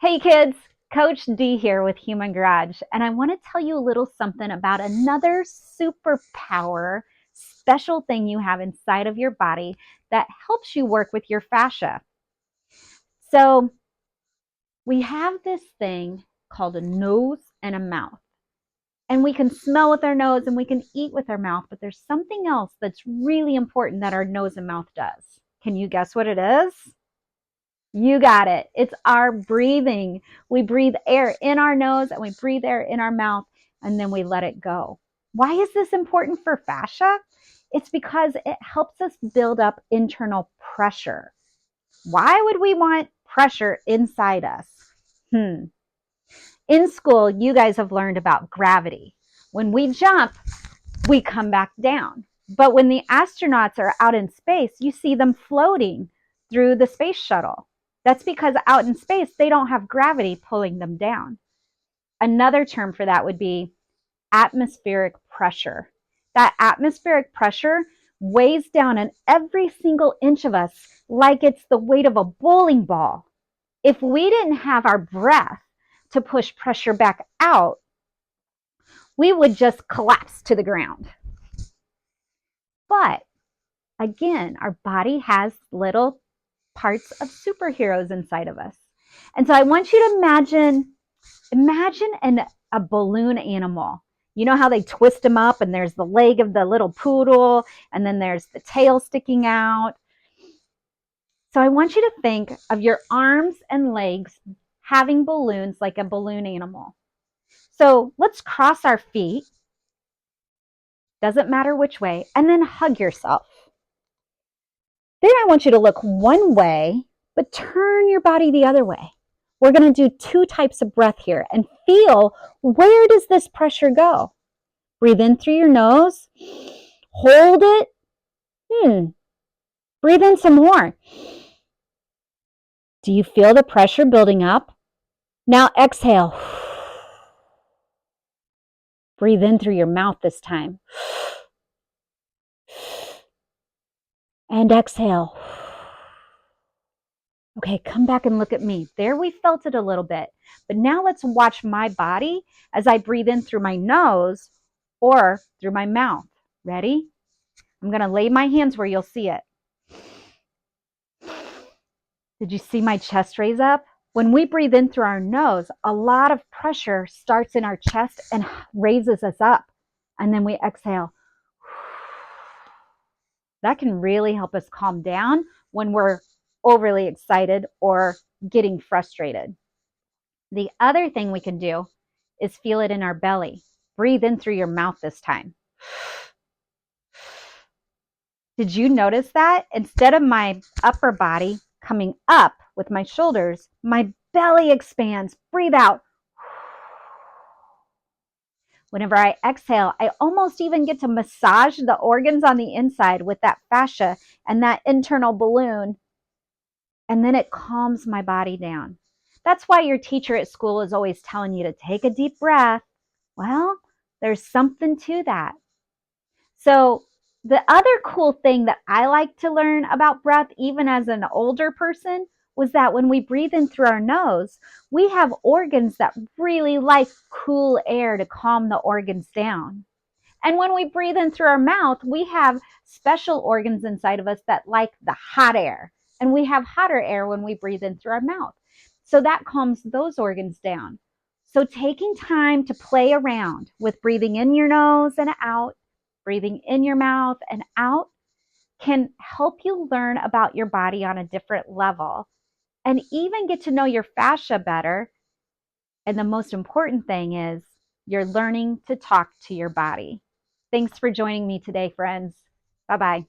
Hey kids, Coach D here with Human Garage, and I want to tell you a little something about another superpower, special thing you have inside of your body that helps you work with your fascia. So, we have this thing called a nose and a mouth, and we can smell with our nose and we can eat with our mouth, but there's something else that's really important that our nose and mouth does. Can you guess what it is? You got it. It's our breathing. We breathe air in our nose and we breathe air in our mouth and then we let it go. Why is this important for fascia? It's because it helps us build up internal pressure. Why would we want pressure inside us? In school, you guys have learned about gravity. When we jump, we come back down. But when the astronauts are out in space, you see them floating through the space shuttle. That's because out in space, they don't have gravity pulling them down. Another term for that would be atmospheric pressure. That atmospheric pressure weighs down on every single inch of us like it's the weight of a bowling ball. If we didn't have our breath to push pressure back out, we would just collapse to the ground. But again, our body has little parts of superheroes inside of us. And so I want you to imagine a balloon animal. You know how they twist them up and there's the leg of the little poodle and then there's the tail sticking out. So I want you to think of your arms and legs having balloons like a balloon animal. So let's cross our feet, doesn't matter which way, and then hug yourself. Then I want you to look one way, but turn your body the other way. We're going to do 2 types of breath here and feel, where does this pressure go? Breathe in through your nose. Hold it. Breathe in some more. Do you feel the pressure building up? Now exhale. Breathe in through your mouth this time. And exhale. Okay, come back and look at me. There we felt it a little bit. But now let's watch my body as I breathe in through my nose or through my mouth. Ready? I'm going to lay my hands where you'll see it. Did you see my chest raise up? When we breathe in through our nose, a lot of pressure starts in our chest and raises us up. And then we exhale. That can really help us calm down when we're overly excited or getting frustrated. The other thing we can do is feel it in our belly. Breathe in through your mouth this time. Did you notice that? Instead of my upper body coming up with my shoulders, my belly expands. Breathe out. Whenever I exhale, I almost even get to massage the organs on the inside with that fascia and that internal balloon. And then it calms my body down. That's why your teacher at school is always telling you to take a deep breath. Well, there's something to that. So the other cool thing that I like to learn about breath, even as an older person, was that when we breathe in through our nose, we have organs that really like cool air to calm the organs down. And when we breathe in through our mouth, we have special organs inside of us that like the hot air. And we have hotter air when we breathe in through our mouth. So that calms those organs down. So taking time to play around with breathing in your nose and out, breathing in your mouth and out, can help you learn about your body on a different level and even get to know your fascia better. And the most important thing is you're learning to talk to your body. Thanks for joining me today, friends. Bye-bye.